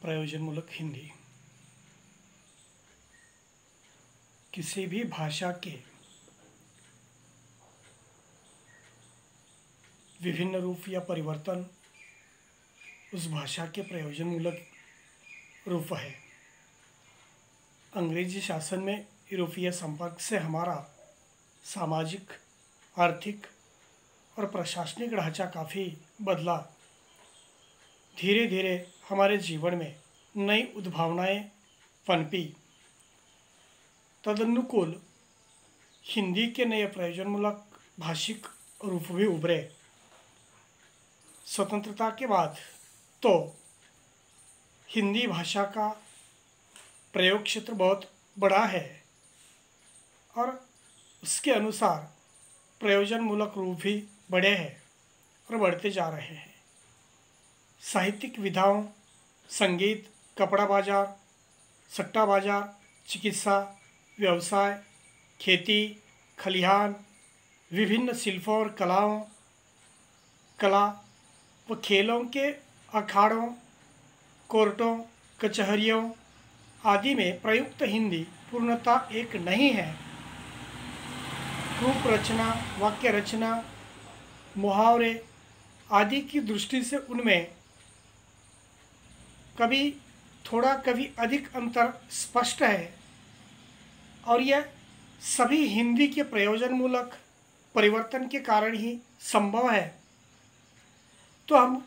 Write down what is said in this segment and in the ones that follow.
प्रयोजनमूलक हिंदी किसी भी भाषा के विभिन्न रूप या परिवर्तन उस भाषा के प्रयोजनमूलक रूप है। अंग्रेजी शासन में यूरोपीय संपर्क से हमारा सामाजिक, आर्थिक और प्रशासनिक ढांचा काफ़ी बदला। धीरे धीरे हमारे जीवन में नई उद्भावनाएं पनपी। तदनुकूल हिंदी के नए प्रयोजनमूलक भाषिक रूप भी उभरे। स्वतंत्रता के बाद तो हिंदी भाषा का प्रयोग क्षेत्र बहुत बड़ा है और उसके अनुसार प्रयोजनमूलक रूप भी बड़े हैं और बढ़ते जा रहे हैं। साहित्यिक विधाओं, संगीत, कपड़ा बाजार, सट्टा बाजार, चिकित्सा, व्यवसाय, खेती, खलिहान, विभिन्न शिल्पों और कला व खेलों के अखाड़ों, कोर्टों, कचहरियों आदि में प्रयुक्त हिंदी पूर्णतः एक नहीं है। रूप रचना, वाक्य रचना, मुहावरे आदि की दृष्टि से उनमें कभी थोड़ा कभी अधिक अंतर स्पष्ट है और यह सभी हिंदी के प्रयोजनमूलक परिवर्तन के कारण ही संभव है। तो हम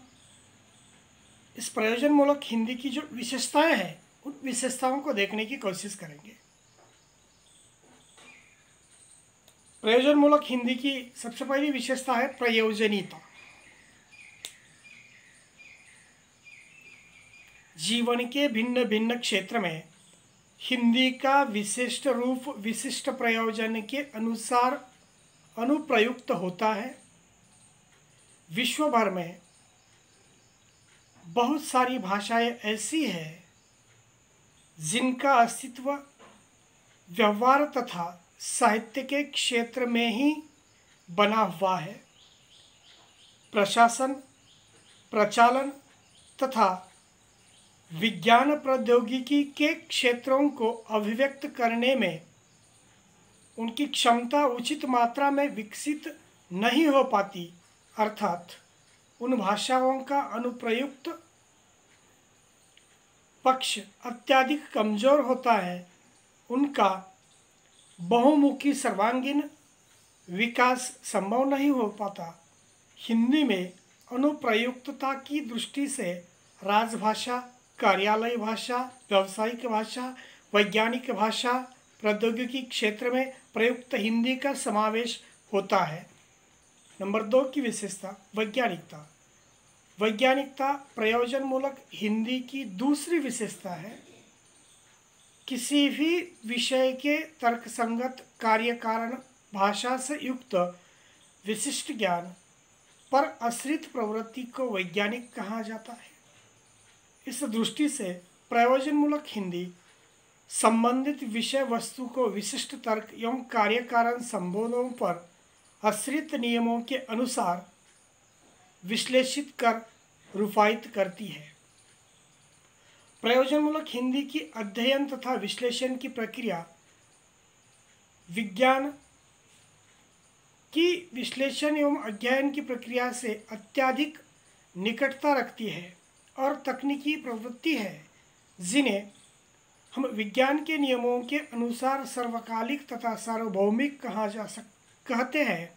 इस प्रयोजनमूलक हिंदी की जो विशेषताएं हैं उन विशेषताओं को देखने की कोशिश करेंगे। प्रयोजनमूलक हिंदी की सबसे पहली विशेषता है प्रयोजनीयता। जीवन के भिन्न भिन्न क्षेत्र में हिंदी का विशिष्ट रूप विशिष्ट प्रयोजन के अनुसार अनुप्रयुक्त होता है। विश्व भर में बहुत सारी भाषाएं ऐसी हैं जिनका अस्तित्व व्यवहार तथा साहित्य के क्षेत्र में ही बना हुआ है। प्रशासन, प्रचालन तथा विज्ञान प्रौद्योगिकी के क्षेत्रों को अभिव्यक्त करने में उनकी क्षमता उचित मात्रा में विकसित नहीं हो पाती, अर्थात उन भाषाओं का अनुप्रयुक्त पक्ष अत्यधिक कमजोर होता है। उनका बहुमुखी सर्वांगीण विकास संभव नहीं हो पाता। हिंदी में अनुप्रयुक्तता की दृष्टि से राजभाषा, कार्यालय भाषा, व्यावसायिक भाषा, वैज्ञानिक भाषा, प्रौद्योगिकी क्षेत्र में प्रयुक्त हिंदी का समावेश होता है। नंबर 2 की विशेषता वैज्ञानिकता। वैज्ञानिकता प्रयोजनमूलक हिंदी की दूसरी विशेषता है। किसी भी विषय के तर्कसंगत कार्य कारण भाषा से युक्त विशिष्ट ज्ञान पर आश्रित प्रवृत्ति को वैज्ञानिक कहा जाता है। इस दृष्टि से प्रयोजनमूलक हिंदी संबंधित विषय वस्तु को विशिष्ट तर्क एवं कार्य कारण संबंधों पर आश्रित नियमों के अनुसार विश्लेषित कर रूपायित करती है। प्रयोजनमूलक हिंदी की अध्ययन तथा विश्लेषण की प्रक्रिया विज्ञान की विश्लेषण एवं अध्ययन की प्रक्रिया से अत्यधिक निकटता रखती है और तकनीकी प्रवृत्ति है जिन्हें हम विज्ञान के नियमों के अनुसार सर्वकालिक तथा सार्वभौमिक कहते हैं।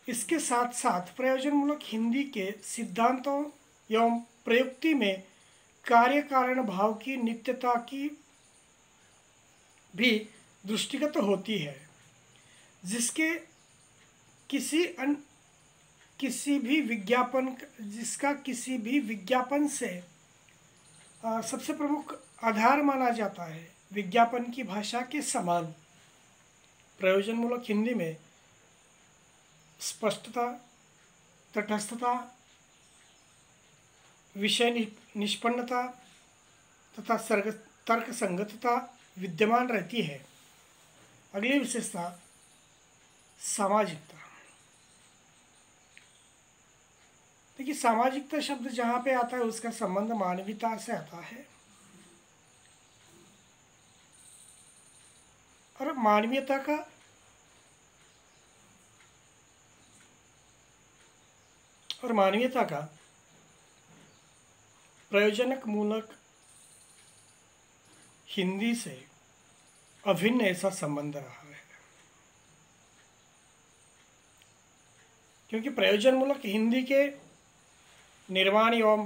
इसके साथ साथ प्रयोजनमूलक हिंदी के सिद्धांतों एवं प्रयुक्ति में कार्य कारण भाव की नित्यता की भी दृष्टिगत होती है, जिसका किसी भी विज्ञापन से सबसे प्रमुख आधार माना जाता है। विज्ञापन की भाषा के समान प्रयोजनमूलक हिंदी में स्पष्टता, तटस्थता, विषय निष्पन्नता तथा तर्कसंगतता विद्यमान रहती है। अगली विशेषता सामाजिकता। देखिए, सामाजिकता शब्द जहाँ पे आता है उसका संबंध मानवीयता से आता है, और मानवीयता का प्रयोजनक मूलक हिंदी से अभिन्न ऐसा संबंध रहा है, क्योंकि प्रयोजन मूलक हिंदी के निर्माण एवं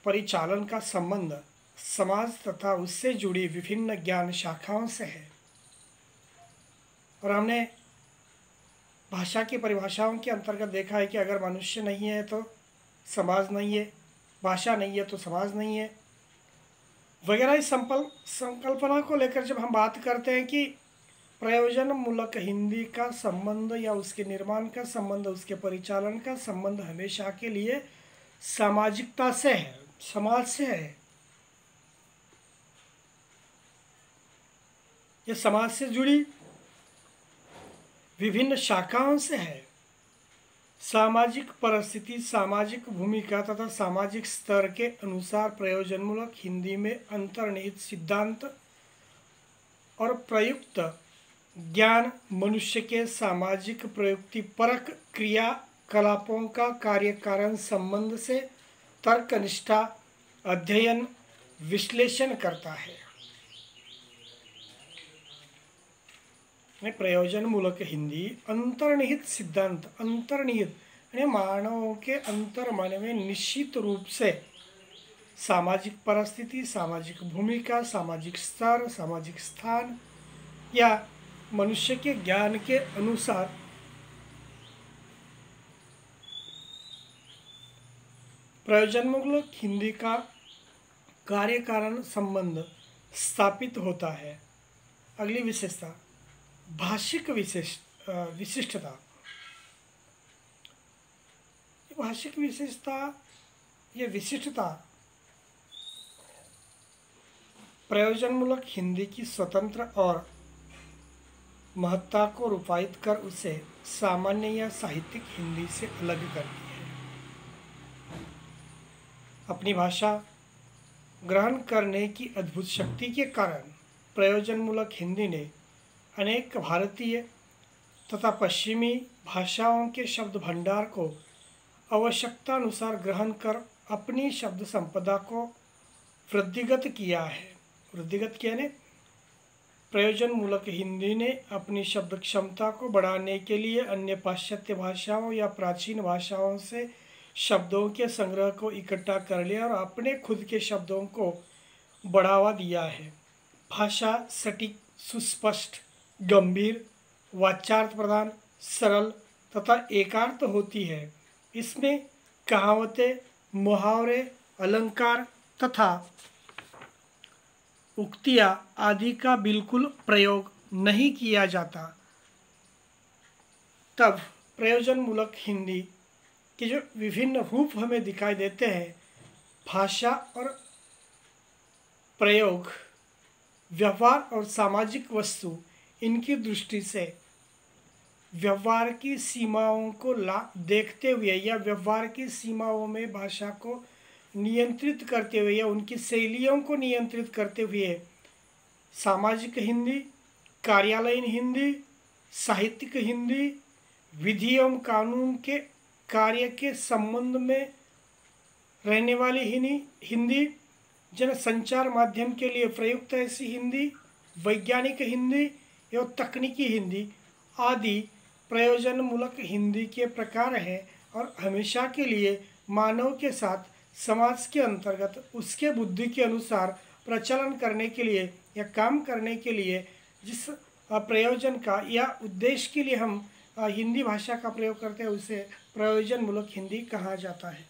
परिचालन का संबंध समाज तथा उससे जुड़ी विभिन्न ज्ञान शाखाओं से है। और हमने भाषा की परिभाषाओं के अंतर्गत देखा है कि अगर मनुष्य नहीं है तो समाज नहीं है, भाषा नहीं है तो समाज नहीं है, वगैरह। इस संकल्पना को लेकर जब हम बात करते हैं कि प्रयोजन मूलक हिंदी का संबंध या उसके निर्माण का संबंध, उसके परिचालन का संबंध हमेशा के लिए सामाजिकता से है, समाज से है। यह समाज से जुड़ी विभिन्न शाखाओं से है। सामाजिक परिस्थिति, सामाजिक भूमिका तथा सामाजिक स्तर के अनुसार प्रयोजनमूलक हिंदी में अंतर्निहित सिद्धांत और प्रयुक्त ज्ञान मनुष्य के सामाजिक प्रयुक्तिपरक क्रियाकलापों का कार्य कारण संबंध से तर्कनिष्ठा अध्ययन विश्लेषण करता है। प्रयोजन मूलक हिंदी अंतर्निहित सिद्धांत, अंतर्निहित यानी मानवों के अंतर्मन में निश्चित रूप से सामाजिक परिस्थिति, सामाजिक भूमिका, सामाजिक स्तर, सामाजिक स्थान या मनुष्य के ज्ञान के अनुसार प्रयोजनमूलक हिंदी का कार्य कारण संबंध स्थापित होता है। अगली विशेषता, भाषिक विशिष्टता। भाषिक विशेषता या विशिष्टता प्रयोजनमूलक हिंदी की स्वतंत्र और महत्ता को रूपायित कर उसे सामान्य या साहित्यिक हिंदी से अलग करती है। अपनी भाषा ग्रहण करने की अद्भुत शक्ति के कारण प्रयोजनमूलक हिंदी ने अनेक भारतीय तथा पश्चिमी भाषाओं के शब्द भंडार को आवश्यकतानुसार ग्रहण कर अपनी शब्द संपदा को वृद्धिगत किया है। वृद्धिगत किया ने प्रयोजनमूलक हिंदी ने अपनी शब्द क्षमता को बढ़ाने के लिए अन्य पाश्चात्य भाषाओं या प्राचीन भाषाओं से शब्दों के संग्रह को इकट्ठा कर लिया और अपने खुद के शब्दों को बढ़ावा दिया है। भाषा सटीक, सुस्पष्ट, गंभीर, वाच्यार्थ प्रधान, सरल तथा एकार्थ होती है। इसमें कहावतें, मुहावरे, अलंकार तथा उक्तियाँ आदि का बिल्कुल प्रयोग नहीं किया जाता। तब प्रयोजनमूलक हिंदी के जो विभिन्न रूप हमें दिखाई देते हैं, भाषा और प्रयोग, व्यवहार और सामाजिक वस्तु, इनकी दृष्टि से व्यवहार की सीमाओं को देखते हुए या व्यवहार की सीमाओं में भाषा को नियंत्रित करते हुए या उनकी शैलियों को नियंत्रित करते हुए सामाजिक हिंदी, कार्यालयीन हिंदी, साहित्यिक हिंदी, विधि एवं कानून के कार्य के संबंध में रहने वाली हिंदी, जनसंचार माध्यम के लिए प्रयुक्त ऐसी हिंदी, वैज्ञानिक हिंदी एवं तकनीकी हिंदी आदि प्रयोजनमूलक हिंदी के प्रकार हैं और हमेशा के लिए मानव के साथ समाज के अंतर्गत उसके बुद्धि के अनुसार प्रचलन करने के लिए या काम करने के लिए जिस प्रयोजन का या उद्देश्य के लिए हम हिंदी भाषा का प्रयोग करते हैं उसे प्रयोजनमूलक हिंदी कहा जाता है।